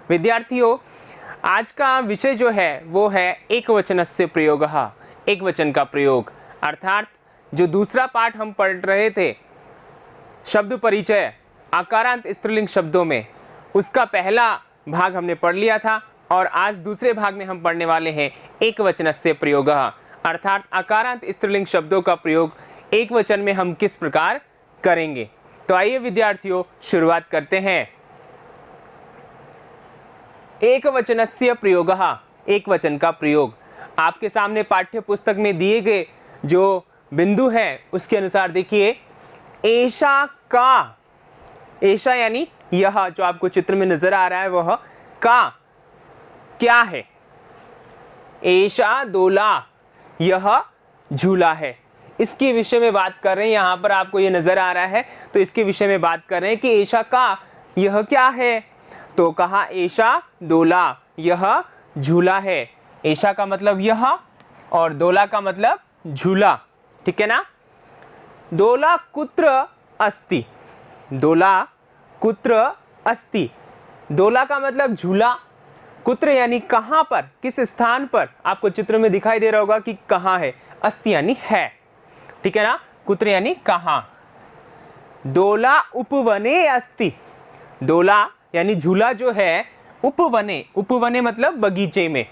विद्यार्थियों, आज का विषय जो है वो है एकवचनस्य प्रयोगः, एक वचन का प्रयोग। अर्थात जो दूसरा पाठ हम पढ़ रहे थे शब्द परिचय आकारांत स्त्रीलिंग शब्दों में, उसका पहला भाग हमने पढ़ लिया था और आज दूसरे भाग में हम पढ़ने वाले हैं एकवचनस्य प्रयोगः, अर्थात आकारांत स्त्रीलिंग शब्दों का प्रयोग एक वचन में हम किस प्रकार करेंगे। तो आइए विद्यार्थियों शुरुआत करते हैं। एकवचनस्य प्रयोगः, एक वचन का प्रयोग। आपके सामने पाठ्य पुस्तक में दिए गए जो बिंदु हैं उसके अनुसार देखिए, एषा का, एषा यानी यह, जो आपको चित्र में नजर आ रहा है वह का क्या है। एषा दोला, यह झूला है। इसके विषय में बात कर रहे हैं, यहाँ पर आपको ये नजर आ रहा है तो इसके विषय में बात कर रहे हैं कि एषा का, यह क्या है। तो कहा एषा दोला, यह झूला है। एषा का मतलब यह और दोला का मतलब झूला, ठीक है ना। दोला कुत्र अस्ति, दोला कुत्र अस्ति, दोला का मतलब झूला, कुत्र यानी कहां पर, किस स्थान पर, आपको चित्र में दिखाई दे रहा होगा कि कहां है, अस्ति यानी है, ठीक है ना, कुत्र यानी कहां। दोला उपवने अस्ति, दोला यानी झूला जो है उपवने, उपवने मतलब बगीचे में,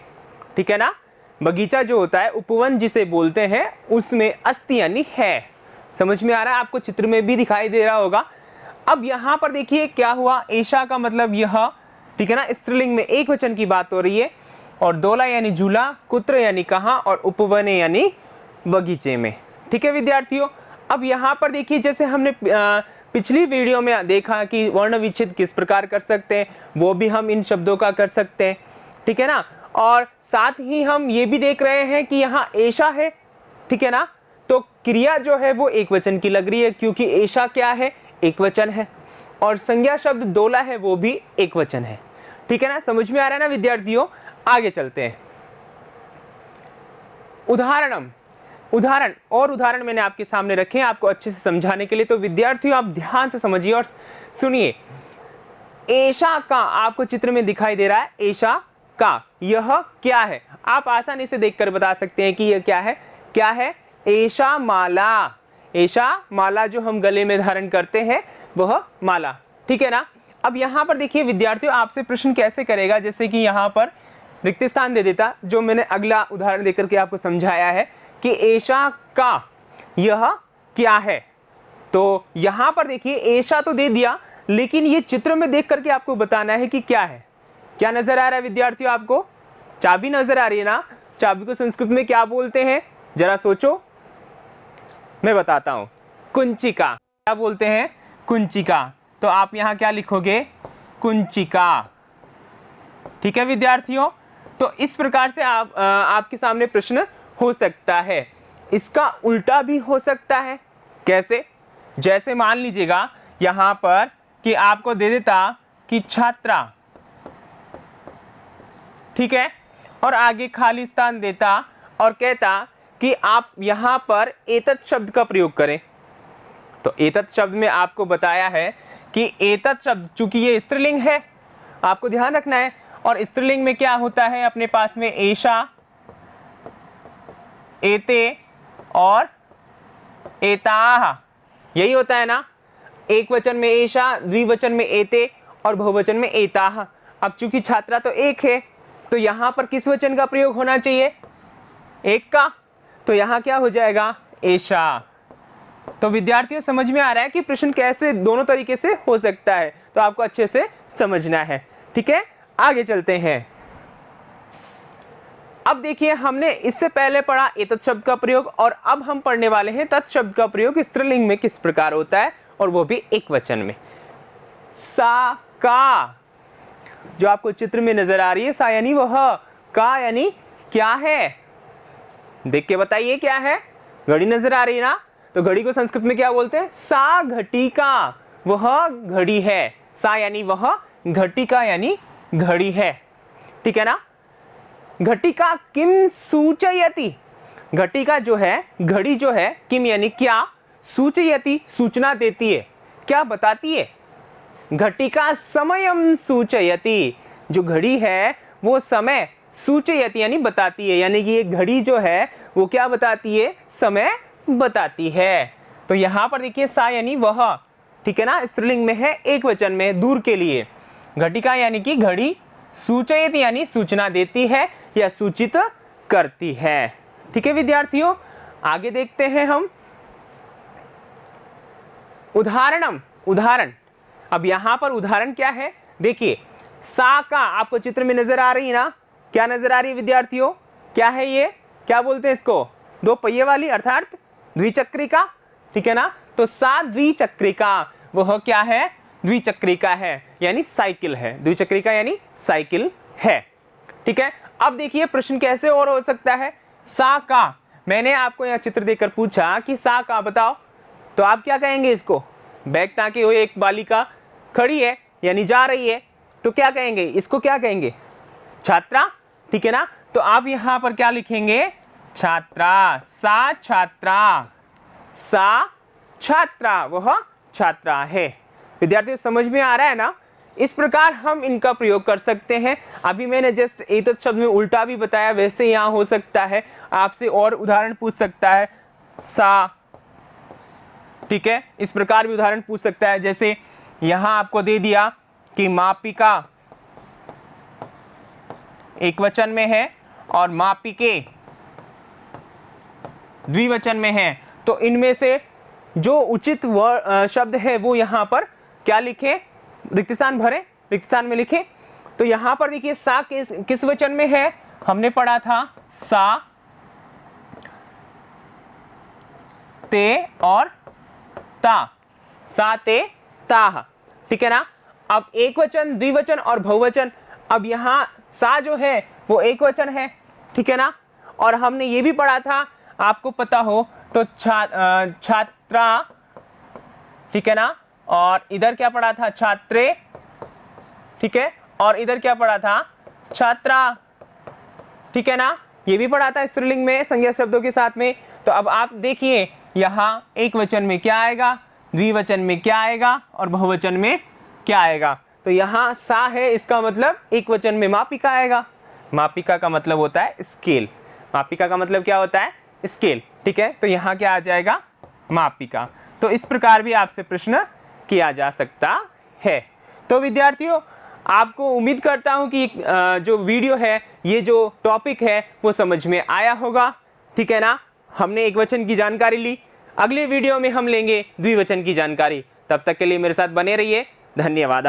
ठीक है ना। बगीचा जो होता है उपवन जिसे बोलते हैं उसमें अस्ति यानी है। समझ में आ रहा है आपको, चित्र में भी दिखाई दे रहा होगा। अब यहाँ पर देखिए क्या हुआ, एषा का मतलब यह, ठीक है ना, स्त्रीलिंग में एक वचन की बात हो रही है, और दोला यानी झूला, कुत्र यानी कहाँ, और उपवने यानी बगीचे में, ठीक है विद्यार्थियों। अब यहाँ पर देखिए जैसे हमने पिछली वीडियो में देखा कि वर्ण विच्छेद किस प्रकार कर सकते हैं, वो भी हम इन शब्दों का कर सकते हैं, ठीक है ना। और साथ ही हम ये भी देख रहे हैं कि यहाँ एषा है, ठीक है ना, तो क्रिया जो है वो एक वचन की लग रही है क्योंकि एषा क्या है, एक वचन है, और संज्ञा शब्द दोला है वो भी एक वचन है, ठीक है ना। समझ में आ रहा है ना विद्यार्थियों। आगे चलते हैं। उदाहरण उदाहरण मैंने आपके सामने रखे हैं आपको अच्छे से समझाने के लिए, तो विद्यार्थियों आप ध्यान से समझिए और सुनिए। एषा का आपको चित्र में दिखाई दे रहा है, एषा का, यह क्या है। आप आसानी से देखकर बता सकते हैं कि यह क्या है। क्या है, एषा माला, एषा माला जो हम गले में धारण करते हैं वह माला, ठीक है ना। अब यहाँ पर देखिए विद्यार्थियों आपसे प्रश्न कैसे करेगा, जैसे कि यहाँ पर रिक्त स्थान दे देता, जो मैंने अगला उदाहरण देकर के आपको समझाया है कि एषा का, यह क्या है। तो यहाँ पर देखिए एषा तो दे दिया, लेकिन ये चित्र में देख करके आपको बताना है कि क्या है। क्या नजर आ रहा है विद्यार्थियों आपको, चाबी नजर आ रही है ना। चाबी को संस्कृत में क्या बोलते हैं, जरा सोचो, मैं बताता हूं, कुंचिका। क्या बोलते हैं, कुंचिका। तो आप यहां क्या लिखोगे, कुंचिका, ठीक है विद्यार्थियों। तो इस प्रकार से आपके सामने प्रश्न हो सकता है। इसका उल्टा भी हो सकता है। कैसे, जैसे मान लीजिएगा यहां पर कि आपको दे देता कि छात्रा, ठीक है, और आगे खाली स्थान देता और कहता कि आप यहां पर एतत् शब्द का प्रयोग करें। तो एतत् शब्द में आपको बताया है कि एतत् शब्द चूंकि ये स्त्रीलिंग है, आपको ध्यान रखना है, और स्त्रीलिंग में क्या होता है अपने पास में, एषा, एते और एताः, यही होता है ना। एक वचन में एषा, द्विवचन में एते और बहुवचन में एताः। अब चूंकि छात्रा तो एक है तो यहां पर किस वचन का प्रयोग होना चाहिए, एक का, तो यहां क्या हो जाएगा, एषा। तो विद्यार्थियों समझ में आ रहा है कि प्रश्न कैसे दोनों तरीके से हो सकता है, तो आपको अच्छे से समझना है, ठीक है। आगे चलते हैं। अब देखिए हमने इससे पहले पढ़ा एतत् शब्द का प्रयोग, और अब हम पढ़ने वाले हैं तत् शब्द का प्रयोग स्त्रीलिंग में किस प्रकार होता है, और वो भी एक वचन में। सा का, जो आपको चित्र में नजर आ रही है, सा यानी वह, का यानी क्या है, देख के बताइए क्या है। घड़ी नजर आ रही है ना, तो घड़ी को संस्कृत में क्या बोलते हैं, सा घटिका, वह घड़ी है। सा यानी वह, घटिका यानी घड़ी है, ठीक है ना। घटिका किम सूचयति, घटिका जो है, घड़ी जो है, किम यानी क्या, सूचयति सूचना देती है, क्या बताती है। घटिका समयम सूचयति, जो घड़ी है वो समय सूचयति यानी बताती है, यानी कि ये घड़ी जो है वो क्या बताती है, समय बताती है। तो यहाँ पर देखिए सा यानी वह, ठीक है ना, स्त्रीलिंग में है, एक वचन में दूर के लिए। घटिका यानी कि घड़ी, सूचयति यानी सूचना देती है या सूचित करती है। ठीक है विद्यार्थियों, आगे देखते हैं हम उदाहरण। अब यहाँ पर उदाहरण क्या है, देखिए सा का आपको चित्र में नजर आ रही है ना, क्या नजर आ रही है विद्यार्थियों, क्या है ये, क्या बोलते हैं इसको, दो पहिए वाली अर्थात द्विचक्रिका, ठीक है ना। तो सा द्विचक्रिका, वह क्या है, द्विचक्रिका है यानी साइकिल है, द्विचक्रिका यानी साइकिल है। ठीक है, अब देखिए प्रश्न कैसे और हो सकता है, सा का, मैंने आपको यह चित्र देकर पूछा कि सा का बताओ, तो आप क्या कहेंगे, इसको बैग टांके हुए एक बालिका खड़ी है यानी जा रही है, तो क्या कहेंगे, इसको क्या कहेंगे, छात्रा, ठीक है ना। तो आप यहां पर क्या लिखेंगे, छात्रा, सा छात्रा, वह छात्रा है। विद्यार्थियों समझ में आ रहा है ना, इस प्रकार हम इनका प्रयोग कर सकते हैं। अभी मैंने जस्ट एतत् शब्द में उल्टा भी बताया, वैसे यहाँ हो सकता है आपसे और उदाहरण पूछ सकता है सा, ठीक है, इस प्रकार भी उदाहरण पूछ सकता है। जैसे यहाँ आपको दे दिया कि मापिका एक वचन में है और मापिके द्विवचन में है, तो इनमें से जो उचित शब्द है वो यहाँ पर क्या लिखें, रिक्त स्थान भरें, रिक्त स्थान में लिखें। तो यहाँ पर देखिए सा किस वचन में है, हमने पढ़ा था सा, ते और ता, सा ते ताह, ठीक है ना। अब एक वचन, द्विवचन और बहुवचन, अब यहाँ सा जो है वो एक वचन है, ठीक है ना। और हमने ये भी पढ़ा था, आपको पता हो तो छात्रा, ठीक है ना, और इधर क्या पढ़ा था, छात्रे, ठीक है, और इधर क्या पढ़ा था, छात्रा, ठीक है ना, ये भी पढ़ा था स्त्रीलिंग में संज्ञा शब्दों के साथ में। तो अब आप देखिए यहाँ एक वचन में क्या आएगा, द्विवचन में क्या आएगा और बहुवचन में क्या आएगा। तो यहाँ सा है, इसका मतलब एक वचन में मापिका आएगा, मापिका का मतलब होता है स्केल, मापिका का मतलब क्या होता है, स्केल, ठीक है। तो यहाँ क्या आ जाएगा, मापिका। तो इस प्रकार भी आपसे प्रश्न किया जा सकता है। तो विद्यार्थियों आपको उम्मीद करता हूँ कि जो वीडियो है, ये जो टॉपिक है वो समझ में आया होगा, ठीक है ना। हमने एक वचन की जानकारी ली, अगले वीडियो में हम लेंगे द्विवचन की जानकारी। तब तक के लिए मेरे साथ बने रहिए, धन्यवाद।